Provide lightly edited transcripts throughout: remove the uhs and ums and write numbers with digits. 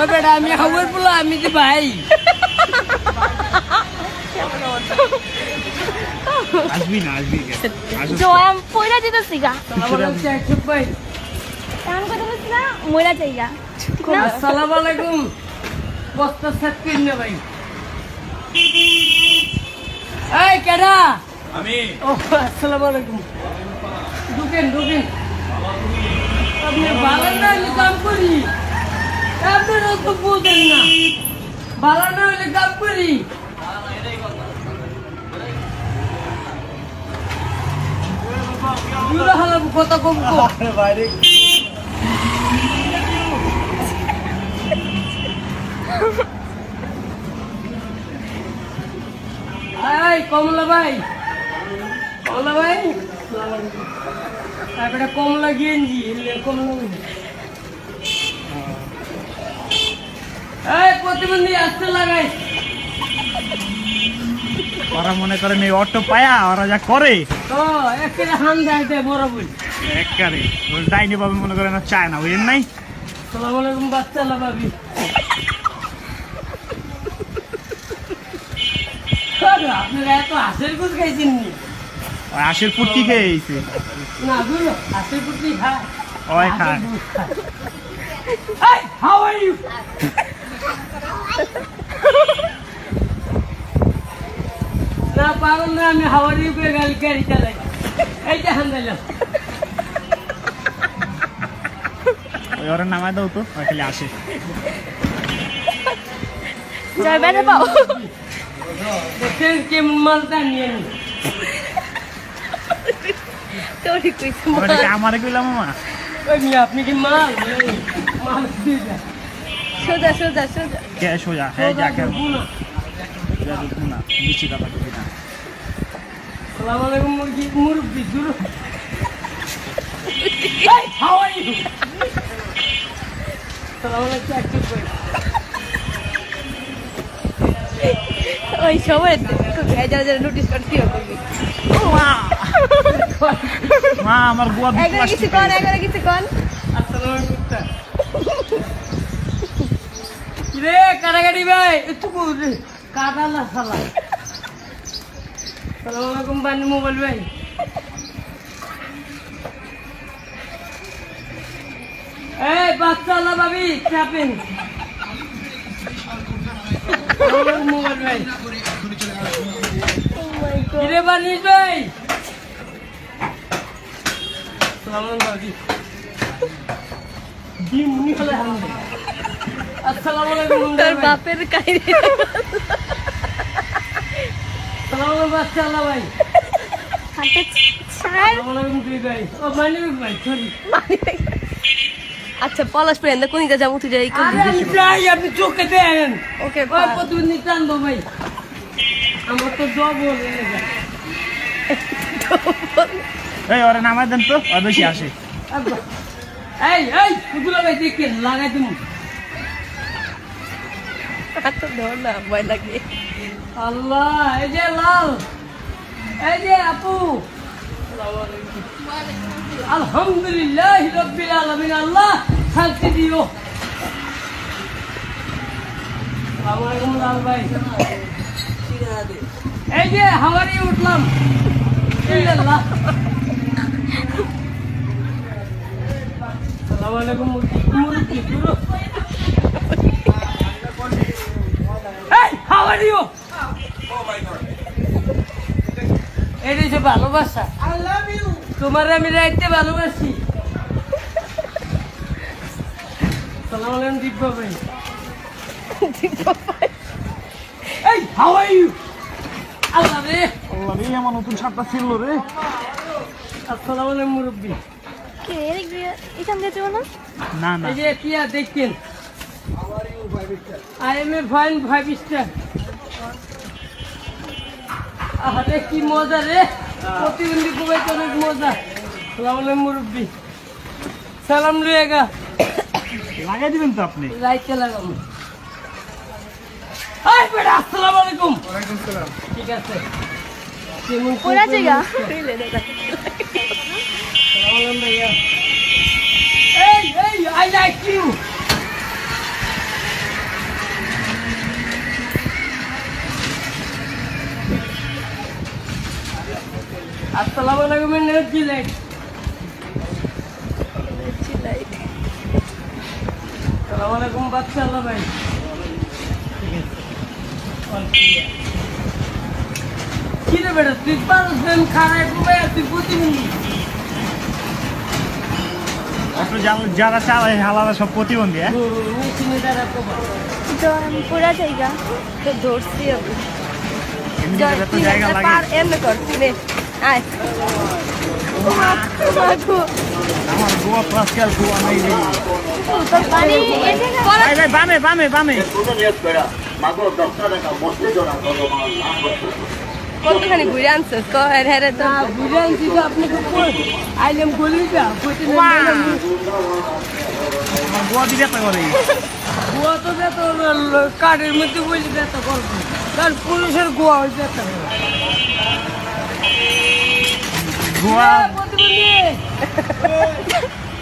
ও বেটা আমি হাওয়ার পোলা আমি যে ভাই আসবি না আসবি জয়াম পয়লা যেতেছি গা আমার হচ্ছে একশো ভাই এমন কথা বলছি না ময়লা চাইগা আসসালামু আলাইকুম বস্তা সেট কিন না ভাই এই কেডা আমি ও আসসালামু আলাইকুম ঢুকেন আপনি ভালো না হলে কাম করি আপনারা তো বুঝেন না ভালো না হলে কাম করি কথা কম বাইরে এই কমলা ভাই তারপরে কমলা গেঞ্জি কমলা এই প্রতিবন্ধী আসতে লাগাই ওরা মনে করেন এই অটো পায়া ওরা যা করে তো একেবারে হান দেয় বরাবর একবারে ওই ডাইনি বাবু মনে করেন আর চায় না বুঝেন নাই সালাম আলাইকুম বাচ্চা লাভাবি আপনারা এত হাসের কুচ খাইছেন নি ওই আশের পুটকি খেয়েছে না গুরু হাসের কুচি খায় ওই খায় Hey, how are you? না পাগল না আমি হাওয়ার ইউকে গাড়ি চালাই এই যে হান্দাইলাম ওই ওরা নামায় দাও তো ওই খালি আসে জয় বেড়ে পাও দেখছেন কেমন মালটা নিয়ে নি তোরই কইছে ওরা কি আমারে কইলাম মামা ওই মিয়া আপনি কি মাল মাল দিয়ে দেন সোজা কে সোজা হ্যাঁ যাকে বুনা। না মিষ্টি কথা কই না সালাম আলাইকুম মুরব্বি দূর Hey, how are you? সালাম আলাইকুম একটু কই ওই সময় যারা নোটিস করতে করবি মা আমার বুয়া একবার কিছু কন আসসালামু আলাইকুম রে কাটাকাটি ভাই একটু কাটালা সালা সালাম আলাইকুম বানি মোবাইল ভাই এই বাচ্চা আল্লাহ ভাবি চাপেন মোবাইল ভাই কিরে বানিস ভাই সালাম আলাইকুম ভাবি ডিমনি হলে হামদে আসসালামু আলাইকুম তোর বাপের কাহিনী সালাম আলাইকুম বাচ্চা আল্লাহ ভাই হাতে ছাড় সালাম আলাইকুম তুই ভাই ও মানি ভাই সরি আচ্ছা পলাশ পেন কোন দিকে যাবো তুই যাই আরে আমি যাই আপনি চোখে দেন ওকে ওই প্রতিদিন টানবো ভাই আমার তো জব হলে এই ওরা নামায় দেন তো আর বেশি আসে এই কুকুলা ভাই দেখেন লাগাই তুমি হাত ধর না ভয় লাগে আল্লাহ এই যে লাল এই যে আপু আলহামদুলিল্লাহ রাব্বিল আলামিন আল্লাহ শান্তি দিও আসসালামু আলাইকুম লাল ভাই এই যে হাওয়ারি উঠলাম আল্লাহ আসসালামু আলাইকুম মুরব্বি পুরো এই হাওয়ারি ও এটা যে ভালোবাসা তোমার আমি রাইতে ভালোবাসি সালাম আলাইকুম দিব্যা ভাই এই হাউ আর ইউ আল্লাহ রে আল্লাহ রে আমার নতুন শার্টটা ছিল রে আসসালামু আলাইকুম মুরব্বি কে এখান দিয়ে চলো না না এই যে টিয়া দেখেন I M A fine 5 star আরে কি মজা রে প্রতিবন্ধী খুবই অনেক মজা সালাম আলাইকুম মুরব্বি সালাম রেগা লাগাই দিবেন তো আপনি রাইতে লাগাবো এই বেটা আসসালামু আলাইকুম ওয়ালাইকুম সালাম ঠিক আছে কেমন ওরা জায়গা সালাম আলাইকুম ভাইয়া এই আই লাইক ইউ লাইট সালাম আলাইকুম বাচ্চা আল্লাহ ভাই কি রে বেটা তুই পারছেন খারাপ ভাই তুই প্রতিবন্ধী অটো যারা চালায় হালারা সব প্রতিবন্ধী হ্যাঁ মেশিনে দ্বারা কবা তো আমি পুরা জায়গা তো ধরছি আমি এমনি করে তো জায়গা লাগে এমনি কর নে আয় আমার গোয়া পাসকাল গোয়া নাই রে পানি এসে ভাই ভাই বামে বামে বামে কতখানি ঘুরে আনছিস তো হেরে তো বুঝে আনছি তো আপনাকে আইলাম গলিটা আমার গোয়া দিবে তো করে গোয়া তো যেত কাঠের মধ্যে বলে যেত করবো কারণ পুরুষের গোয়া হয়ে যেত গোয়া প্রতিবন্ধী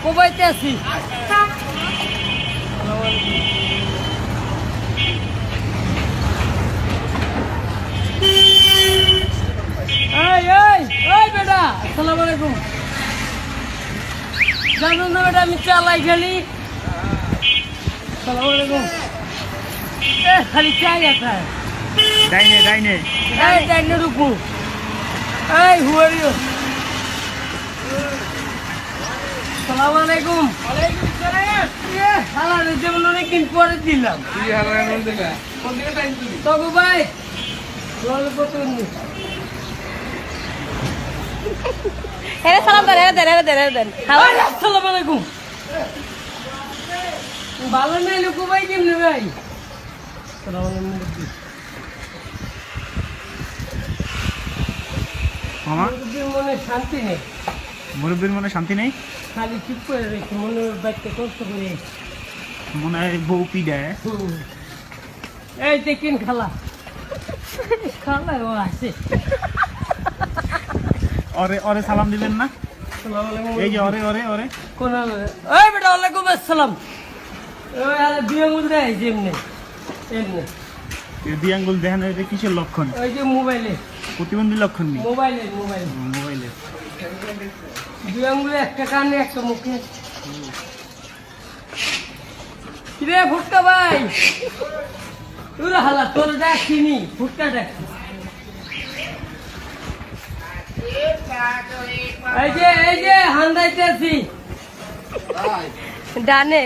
কোবাইতে আছি এই বেটা আসসালামু আলাইকুম জানো না বেটা আমি চালাই খালি আসসালামু আলাইকুম খালি চাই আছে ডাইনে ডাইনে এই ডাইনে রুকু এই হু আর ইউ আসসালামু আলাইকুম ওয়ালাইকুম সালাম হালা রে যেমন অনেকদিন পরে দিলাম কি হালা এমন দিলা কোন দিকে টাইম দিলি তগো ভাই লল প্রতিবন্ধী হেরে সালাম দেন আসসালামু আলাইকুম ভালো নাই লোক ভাই কেমনে ভাই আসসালামু আলাইকুম মামা মনে শান্তি নেই মুরব্বীর মনে শান্তি নেই খালি চুপ করে রেখে মনে বাচ্চা কষ্ট করে মনে হয় বউ পিডায় এই দেখেন খালা খালা ও আছে ওরে ওরে সালাম দিবেন না আসসালামু আলাইকুম এই যে ওরে ওরে ওরে কোন ওই বেটা ওয়ালাইকুম আসসালাম ওই আর বিয়ে মুদ্রা আছে এমনি এমনি এই দুই আঙ্গুল দেখেন এটা কিসের লক্ষণ ওই যে মোবাইলে প্রতিবন্ধী লক্ষণ নেই মোবাইলে মোবাইলে দুই আঙ্গুলে একটা কানে একটা মুখে কিরে ফুটকা ভাই তুই হালা তোর ডাকিনি ফুটকা ডাক এই যে হান্দাইতে আছি ডানে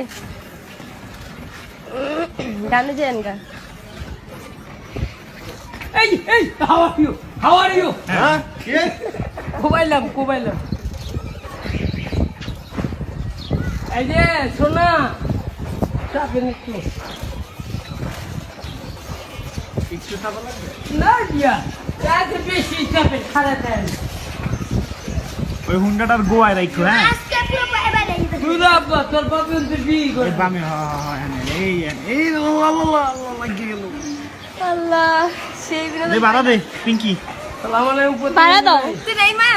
ডানে যান গা এই হাউ আর ইউ হ্যাঁ কোবাইলাম এই যে সোনা চাপেন একটু একটু খাবার লাগবে না দিয়া চাপে বেশি চাপে খারাপ দেন ওই হুন্ডাটার গোয়ায় রাখো হ্যাঁ তুই আব্বা তোর বাপে বিয়ে করে এই বামে হ্যাঁ এই এই আল্লাহ লাগিয়ে গেল আল্লাহ সেই দে বাড়া দে পিঙ্কি সালাম আলাইকুম পারা দাও তুই নাই মা